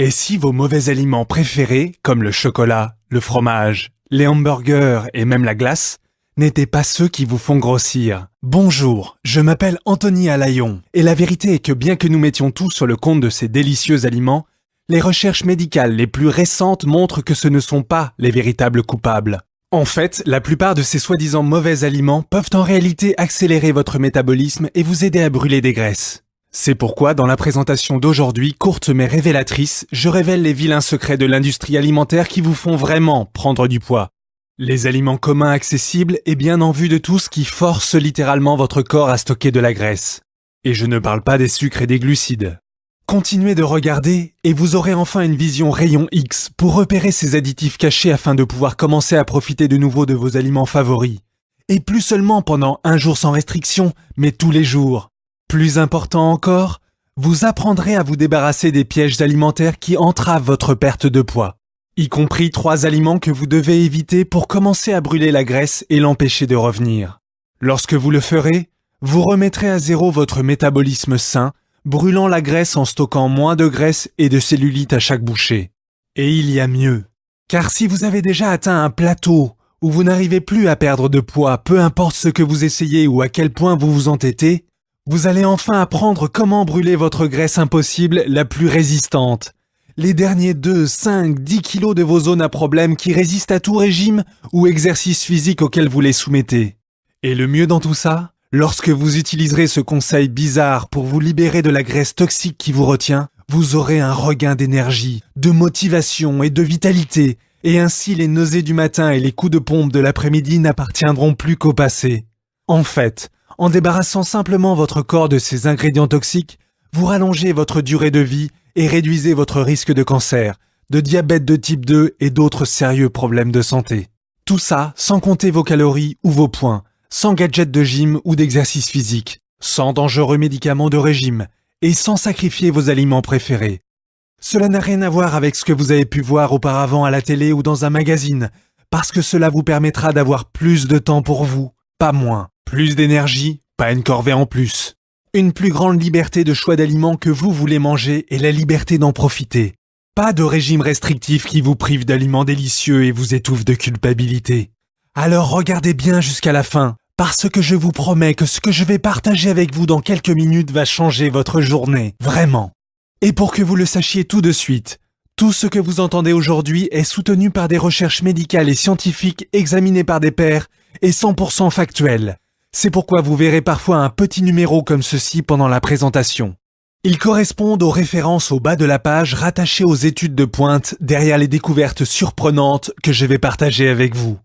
Et si vos mauvais aliments préférés, comme le chocolat, le fromage, les hamburgers et même la glace, n'étaient pas ceux qui vous font grossir? Bonjour, je m'appelle Anthony Alaillon, et la vérité est que bien que nous mettions tout sur le compte de ces délicieux aliments, les recherches médicales les plus récentes montrent que ce ne sont pas les véritables coupables. En fait, la plupart de ces soi-disant mauvais aliments peuvent en réalité accélérer votre métabolisme et vous aider à brûler des graisses. C'est pourquoi, dans la présentation d'aujourd'hui, courte mais révélatrice, je révèle les vilains secrets de l'industrie alimentaire qui vous font vraiment prendre du poids. Les aliments communs accessibles et bien en vue de tous qui forcent littéralement votre corps à stocker de la graisse. Et je ne parle pas des sucres et des glucides. Continuez de regarder et vous aurez enfin une vision rayon X pour repérer ces additifs cachés afin de pouvoir commencer à profiter de nouveau de vos aliments favoris. Et plus seulement pendant un jour sans restriction, mais tous les jours. Plus important encore, vous apprendrez à vous débarrasser des pièges alimentaires qui entravent votre perte de poids, y compris 3 aliments que vous devez éviter pour commencer à brûler la graisse et l'empêcher de revenir. Lorsque vous le ferez, vous remettrez à zéro votre métabolisme sain, brûlant la graisse en stockant moins de graisse et de cellulite à chaque bouchée. Et il y a mieux. Car si vous avez déjà atteint un plateau où vous n'arrivez plus à perdre de poids, peu importe ce que vous essayez ou à quel point vous vous entêtez, vous allez enfin apprendre comment brûler votre graisse impossible la plus résistante. Les derniers 2, 5, 10 kilos de vos zones à problème qui résistent à tout régime ou exercice physique auquel vous les soumettez. Et le mieux dans tout ça, lorsque vous utiliserez ce conseil bizarre pour vous libérer de la graisse toxique qui vous retient, vous aurez un regain d'énergie, de motivation et de vitalité, et ainsi les nausées du matin et les coups de pompe de l'après-midi n'appartiendront plus qu'au passé. En fait, en débarrassant simplement votre corps de ces ingrédients toxiques, vous rallongez votre durée de vie et réduisez votre risque de cancer, de diabète de type 2 et d'autres sérieux problèmes de santé. Tout ça sans compter vos calories ou vos points, sans gadgets de gym ou d'exercice physique, sans dangereux médicaments de régime et sans sacrifier vos aliments préférés. Cela n'a rien à voir avec ce que vous avez pu voir auparavant à la télé ou dans un magazine, parce que cela vous permettra d'avoir plus de temps pour vous, pas moins. Plus d'énergie, pas une corvée en plus. Une plus grande liberté de choix d'aliments que vous voulez manger et la liberté d'en profiter. Pas de régime restrictif qui vous prive d'aliments délicieux et vous étouffe de culpabilité. Alors regardez bien jusqu'à la fin, parce que je vous promets que ce que je vais partager avec vous dans quelques minutes va changer votre journée, vraiment. Et pour que vous le sachiez tout de suite, tout ce que vous entendez aujourd'hui est soutenu par des recherches médicales et scientifiques examinées par des pairs et 100% factuelles. C'est pourquoi vous verrez parfois un petit numéro comme ceci pendant la présentation. Ils correspondent aux références au bas de la page rattachées aux études de pointe derrière les découvertes surprenantes que je vais partager avec vous.